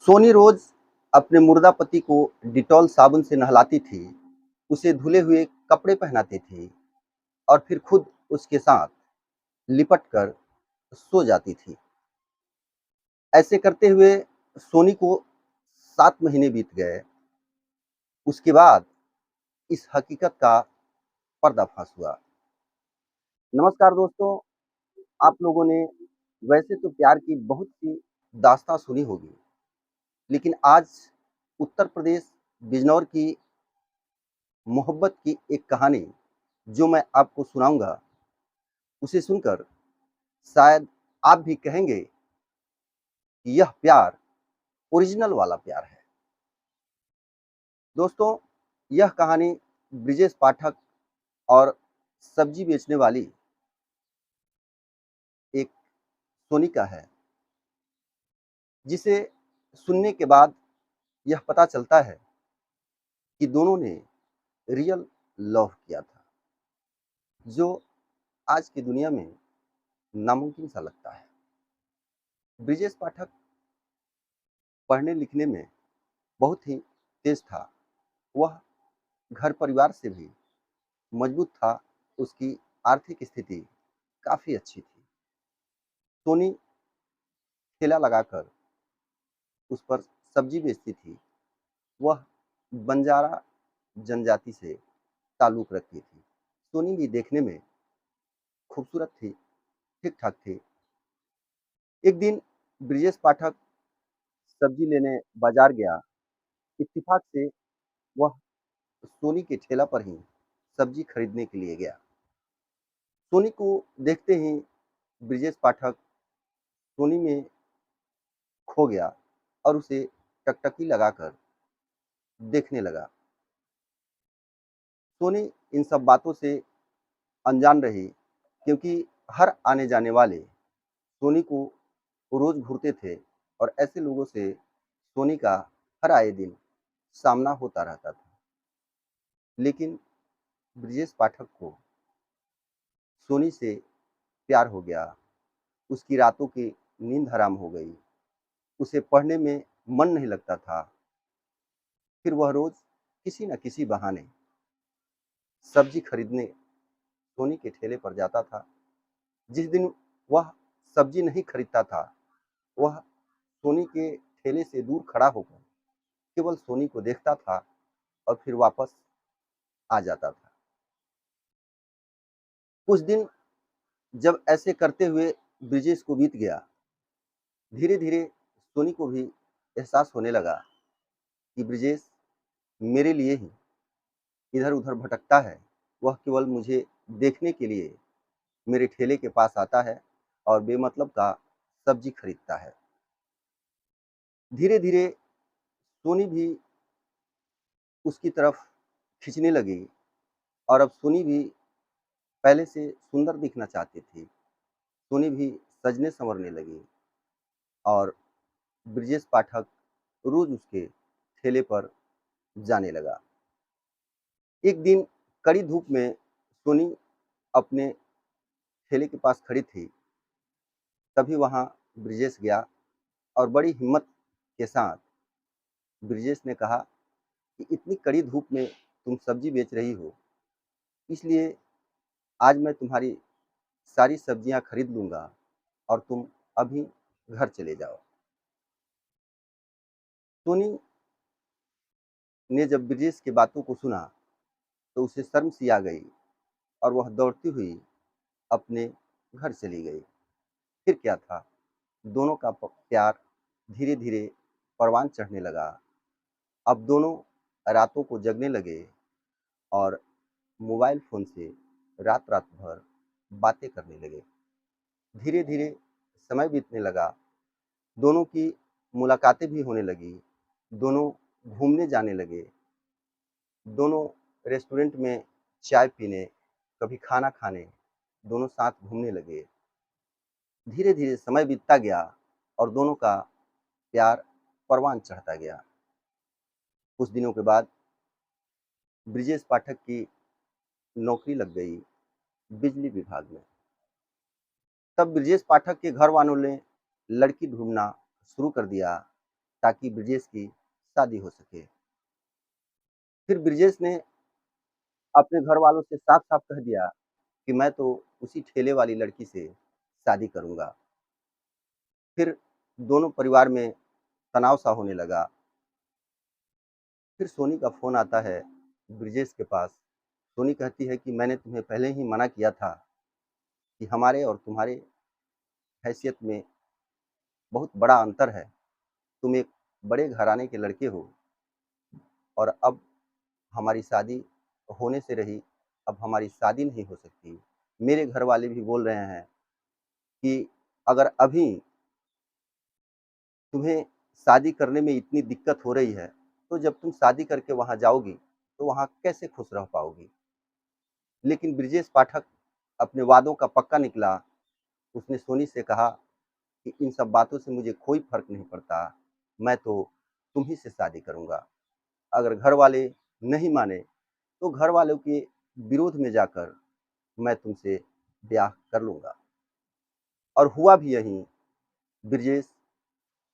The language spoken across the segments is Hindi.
सोनी रोज अपने मुर्दा पति को डिटॉल साबुन से नहलाती थी, उसे धुले हुए कपड़े पहनाती थी और फिर खुद उसके साथ लिपट कर सो जाती थी। ऐसे करते हुए सोनी को 7 महीने बीत गए। उसके बाद इस हकीकत का पर्दाफाश हुआ। नमस्कार दोस्तों, आप लोगों ने वैसे तो प्यार की बहुत सी दास्तां सुनी होगी, लेकिन आज उत्तर प्रदेश बिजनौर की मोहब्बत की एक कहानी जो मैं आपको सुनाऊँगा, उसे सुनकर शायद आप भी कहेंगे कि यह प्यार ओरिजिनल वाला प्यार है। दोस्तों, यह कहानी ब्रिजेश पाठक और सब्जी बेचने वाली एक सोनिका है, जिसे सुनने के बाद यह पता चलता है कि दोनों ने रियल लव किया था, जो आज की दुनिया में नामुमकिन सा लगता है। ब्रिजेश पाठक पढ़ने-लिखने में बहुत ही तेज़ था। वह घर परिवार से भी मजबूत था, उसकी आर्थिक स्थिति काफ़ी अच्छी थी। सोनी ठेला लगाकर उस पर सब्जी बेचती थी। वह बंजारा जनजाति से ताल्लुक़ रखती थी। सोनी भी देखने में खूबसूरत थी, ठीक-ठाक थी। एक दिन ब्रिजेश पाठक सब्जी लेने बाज़ार गया। इत्तेफ़ाक से वह सोनी के ठेला पर ही सब्जी खरीदने के लिए गया। सोनी को देखते ही ब्रिजेश पाठक सोनी में खो गया और उसे टकटकी लगाकर देखने लगा। सोनी इन सब बातों से अनजान रही, क्योंकि हर आने-जाने वाले सोनी को रोज़ घूरते थे और ऐसे लोगों से सोनी का हर आए दिन सामना होता रहता था। लेकिन ब्रिजेश पाठक को सोनी से प्यार हो गया। उसकी रातों की नींद हराम हो गई। उसे पढ़ने में मन नहीं लगता था। फिर वह रोज़ किसी न किसी बहाने सब्जी खरीदने सोनी के ठेले पर जाता था। जिस दिन वह सब्जी नहीं खरीदता था, वह सोनी के ठेले से दूर खड़ा होकर केवल सोनी को देखता था और फिर वापस आ जाता था। कुछ दिन जब ऐसे करते हुए ब्रिजेश को बीत गया, धीरे-धीरे सोनी को भी एहसास होने लगा कि ब्रिजेश मेरे लिए ही इधर-उधर भटकता है। वह केवल मुझे देखने के लिए मेरे ठेले के पास आता है और बेमतलब का सब्जी खरीदता है। धीरे-धीरे सोनी भी उसकी तरफ खींचने लगी और अब सोनी भी पहले से सुंदर दिखना चाहती थी। सोनी भी सजने-संवरने लगी और ब्रिजेश पाठक रोज़ उसके ठेले पर जाने लगा। एक दिन कड़ी धूप में सोनी अपने ठेले के पास खड़ी थी, तभी वहाँ ब्रिजेश गया और बड़ी हिम्मत के साथ ब्रिजेश ने कहा कि इतनी कड़ी धूप में तुम सब्जी बेच रही हो, इसलिए आज मैं तुम्हारी सारी सब्जियाँ खरीद लूँगा और तुम अभी घर चले जाओ। सोनी ने जब ब्रिजेश की बातों को सुना, तो उसे शर्म सी आ गई और वह दौड़ती हुई अपने घर चली गई। फिर क्या था, दोनों का प्यार धीरे-धीरे परवान चढ़ने लगा। अब दोनों रातों को जगने लगे और मोबाइल फ़ोन से रात-रात भर बातें करने लगे। धीरे-धीरे समय बीतने लगा, दोनों की मुलाकातें भी होने लगी, दोनों घूमने जाने लगे, दोनों रेस्टोरेंट में चाय पीने, कभी खाना खाने, दोनों साथ घूमने लगे। धीरे-धीरे समय बीतता गया और दोनों का प्यार परवान चढ़ता गया। कुछ दिनों के बाद ब्रिजेश पाठक की नौकरी लग गई बिजली विभाग में। तब ब्रिजेश पाठक के घर वालों ने लड़की ढूँढना शुरू कर दिया, ताकि ब्रिजेश की शादी हो सके। फिर ब्रिजेश ने अपने घर वालों से साफ-साफ कह दिया कि मैं तो उसी ठेले वाली लड़की से शादी करूँगा। फिर दोनों परिवार में तनाव-सा होने लगा। फिर सोनी का फ़ोन आता है ब्रिजेश के पास। सोनी कहती है कि मैंने तुम्हें पहले ही मना किया था कि हमारे और तुम्हारे हैसियत में बहुत बड़ा अंतर है। तुम एक बड़े घराने के लड़के हो और अब हमारी शादी होने से रही, अब हमारी शादी नहीं हो सकती। मेरे घर वाले भी बोल रहे हैं कि अगर अभी तुम्हें शादी करने में इतनी दिक्कत हो रही है, तो जब तुम शादी करके वहाँ जाओगी, तो वहाँ कैसे खुश रह पाओगी? लेकिन ब्रिजेश पाठक अपने वादों का पक्का निकला। उसने सोनी से कहा कि इन सब बातों से मुझे कोई फ़र्क नहीं पड़ता, मैं तो तुम ही से शादी करूँगा। अगर घर वाले नहीं माने, तो घर वालों के विरोध में जाकर मैं तुमसे ब्याह कर लूँगा। और हुआ भी यही, ब्रिजेश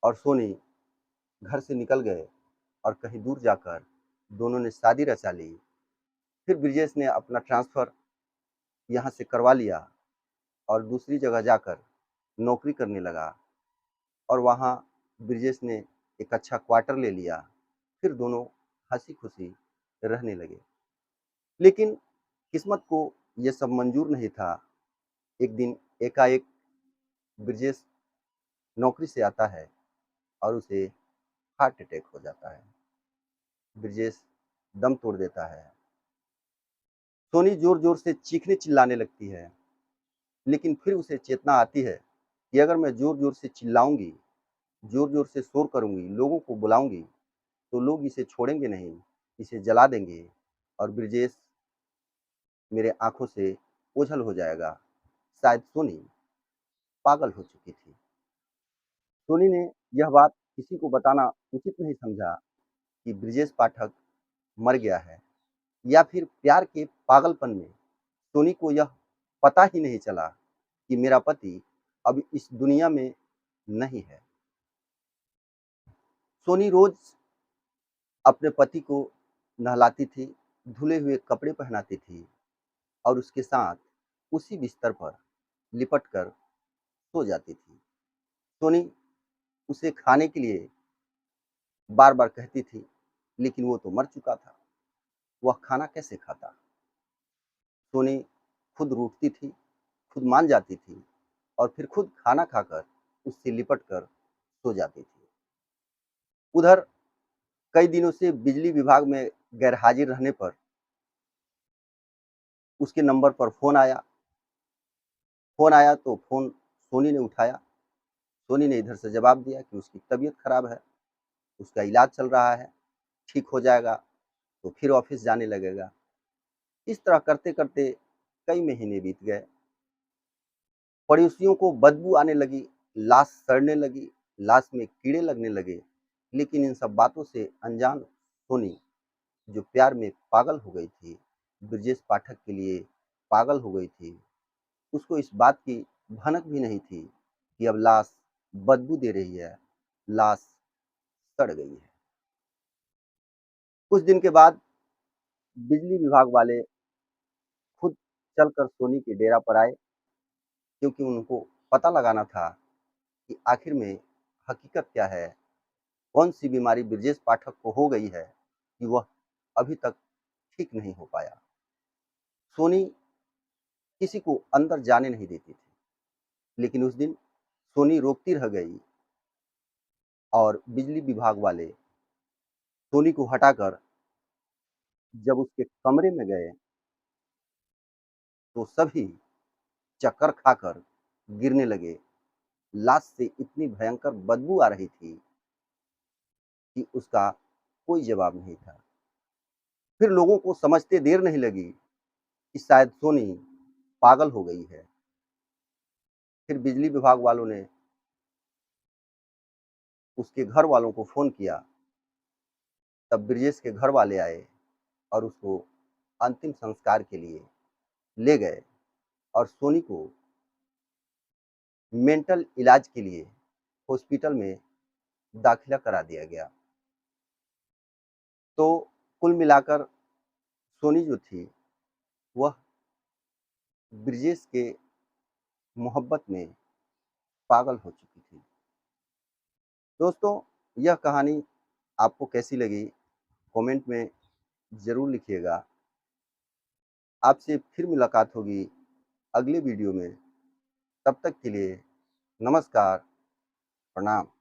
और सोनी घर से निकल गए और कहीं दूर जाकर दोनों ने शादी रचा ली। फिर ब्रिजेश ने अपना ट्रांसफ़र यहाँ से करवा लिया और दूसरी जगह जाकर नौकरी करने लगा और वहाँ ब्रिजेश ने एक अच्छा क्वार्टर ले लिया। फिर दोनों हँसी-खुशी रहने लगे। लेकिन किस्मत को ये सब मंज़ूर नहीं था। एक दिन एकाएक ब्रिजेश नौकरी से आता है और उसे हार्ट अटैक हो जाता है। ब्रिजेश दम तोड़ देता है। सोनी ज़ोर-ज़ोर से चीखने-चिल्लाने लगती है, लेकिन फिर उसे चेतना आती है कि अगर मैं ज़ोर-ज़ोर से चिल्लाऊँगी, ज़ोर-ज़ोर से शोर करूँगी, लोगों को बुलाऊँगी, तो लोग इसे छोड़ेंगे नहीं, इसे जला देंगे और ब्रिजेश मेरे आँखों से ओझल हो जाएगा। शायद सोनी पागल हो चुकी थी। सोनी ने यह बात किसी को बताना उचित नहीं समझा कि ब्रिजेश पाठक मर गया है या फिर प्यार के पागलपन में सोनी को यह पता ही नहीं चला कि मेरा पति अब इस दुनिया में नहीं है। सोनी रोज अपने पति को नहलाती थी, धुले हुए कपड़े पहनाती थी और उसके साथ उसी बिस्तर पर लिपट कर सो जाती थी। सोनी उसे खाने के लिए बार-बार कहती थी, लेकिन वो तो मर चुका था, वह खाना कैसे खाता? सोनी खुद रूठती थी, खुद मान जाती थी और फिर खुद खाना खाकर उससे लिपट कर सो जाती थी। उधर कई दिनों से बिजली विभाग में गैरहाजिर रहने पर उसके नंबर पर फ़ोन आया तो फ़ोन सोनी ने उठाया। सोनी ने इधर से जवाब दिया कि उसकी तबीयत खराब है, उसका इलाज चल रहा है, ठीक हो जाएगा तो फिर ऑफ़िस जाने लगेगा। इस तरह करते-करते कई महीने बीत गए। पड़ोसियों को बदबू आने लगी, लाश सड़ने लगी, लाश में कीड़े लगने लगे। लेकिन इन सब बातों से अनजान सोनी, जो प्यार में पागल हो गई थी, ब्रिजेश पाठक के लिए पागल हो गई थी, उसको इस बात की भनक भी नहीं थी कि अब लाश बदबू दे रही है, लाश सड़ गई है। कुछ दिन के बाद बिजली विभाग वाले खुद चलकर सोनी के डेरा पर आए, क्योंकि उनको पता लगाना था कि आखिर में हकीकत क्या है, कौन-सी बीमारी ब्रिजेश पाठक को हो गई है कि वह अभी तक ठीक नहीं हो पाया। सोनी किसी को अंदर जाने नहीं देती थी, लेकिन उस दिन सोनी रोकती रह गई और बिजली विभाग वाले सोनी को हटाकर जब उसके कमरे में गए, तो सभी चक्कर खाकर गिरने लगे। लाश से इतनी भयंकर बदबू आ रही थी कि उसका कोई जवाब नहीं था। फिर लोगों को समझते देर नहीं लगी कि शायद सोनी पागल हो गई है। फिर बिजली विभाग वालों ने उसके घर वालों को फ़ोन किया, तब ब्रिजेश के घर वाले आए और उसको अंतिम संस्कार के लिए ले गए और सोनी को मेंटल इलाज के लिए हॉस्पिटल में दाखिला करा दिया गया। तो कुल मिलाकर सोनी जो थी, वह ब्रिजेश के मोहब्बत में पागल हो चुकी थी। दोस्तों, यह कहानी आपको कैसी लगी? कमेंट में ज़रूर लिखिएगा। आपसे फिर मुलाकात होगी अगले वीडियो में। तब तक के लिए नमस्कार, प्रणाम।